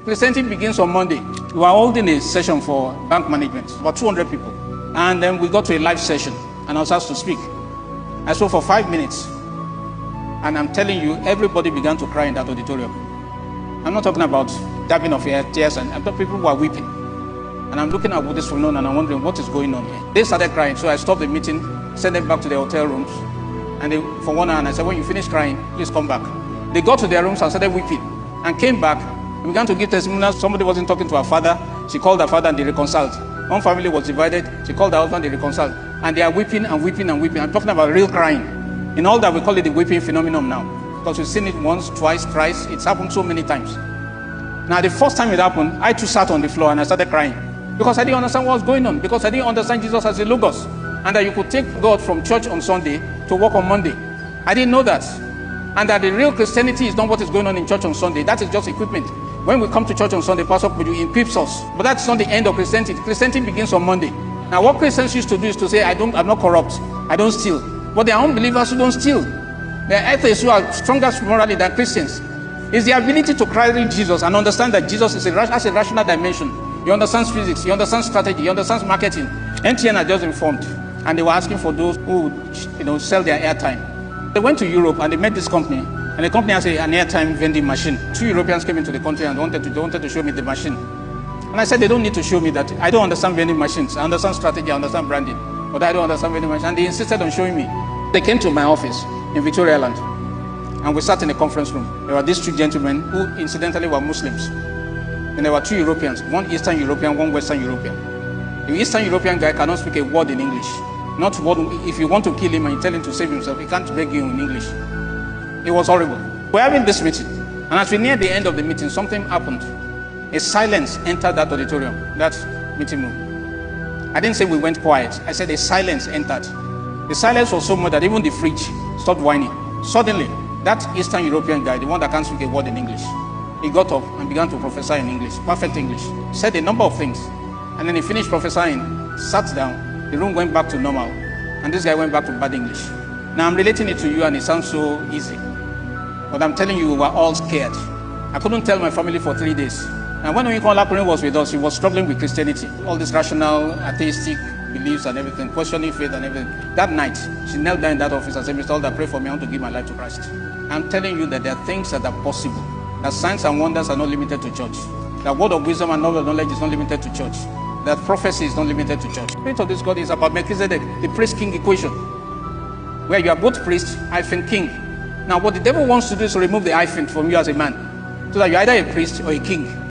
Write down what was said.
Christianity begins on Monday. We were holding a session for bank management, about 200 people. And then we got to a live session, and I was asked to speak. I spoke for 5 minutes. And I'm telling you, everybody began to cry in that auditorium. I'm not talking about dabbing of tears, and I'm talking people who are weeping. And I'm looking at this phenomenon, and I'm wondering what is going on here. They started crying, so I stopped the meeting, sent them back to their hotel rooms. And for 1 hour, and I said, when you finish crying, please come back. They got to their rooms and started weeping, and came back and began to give testimonials. Somebody wasn't talking to her father. She called her father and they reconciled. One family was divided. She called her husband, they reconciled. And they are weeping and weeping and weeping. I'm talking about real crying. In all that, we call it the weeping phenomenon now. Because we've seen it once, twice, thrice. It's happened so many times. Now, the first time it happened, I too sat on the floor and I started crying. Because I didn't understand what was going on. Because I didn't understand Jesus as a logos. And that you could take God from church on Sunday to work on Monday. I didn't know that. And that the real Christianity is not what is going on in church on Sunday. That is just equipment. When we come to church on Sunday, Pastor Kudu equips us. But that's not the end of Christianity. Christianity begins on Monday. Now, what Christians used to do is to say, I'm not corrupt. I don't steal. But there are unbelievers who don't steal. There are atheists who are stronger morally than Christians. It's the ability to cry in Jesus and understand that Jesus has a rational dimension. He understands physics. He understands strategy. He understands marketing. MTN had just informed. And they were asking for those who would, sell their airtime. They went to Europe and they met this company. And the company has an airtime vending machine. 2 Europeans came into the country and wanted to show me the machine. And I said, they don't need to show me that. I don't understand vending machines. I understand strategy, I understand branding. But I don't understand vending machines. And they insisted on showing me. They came to my office in Victoria Island. And we sat in a conference room. There were these 2 gentlemen who incidentally were Muslims. And there were 2 Europeans, one Eastern European, one Western European. The Eastern European guy cannot speak a word in English. Not what, if you want to kill him and you tell him to save himself, he can't beg you in English. It was horrible. We're having this meeting, and as we near the end of the meeting, something happened. A silence entered that auditorium, that meeting room. I didn't say we went quiet. I said a silence entered. The silence was so much that even the fridge stopped whining. Suddenly, that Eastern European guy, the one that can't speak a word in English, he got up and began to prophesy in English, perfect English. Said a number of things, and then he finished prophesying, sat down. The room went back to normal, and this guy went back to bad English. Now I'm relating it to you, and it sounds so easy. But I'm telling you, we were all scared. I couldn't tell my family for 3 days. And when Oyinkan was with us, he was struggling with Christianity. All these rational, atheistic beliefs and everything, questioning faith and everything. That night, she knelt down in that office and said, Mr. Alder, pray for me, I want to give my life to Christ. I'm telling you that there are things that are possible. That signs and wonders are not limited to church. That word of wisdom and knowledge is not limited to church. That prophecy is not limited to church. The spirit of this God is about Melchizedek, the priest-king equation, where you are both priest, hyphen king. Now, what the devil wants to do is to remove the hyphen from you as a man, so that you're either a priest or a king.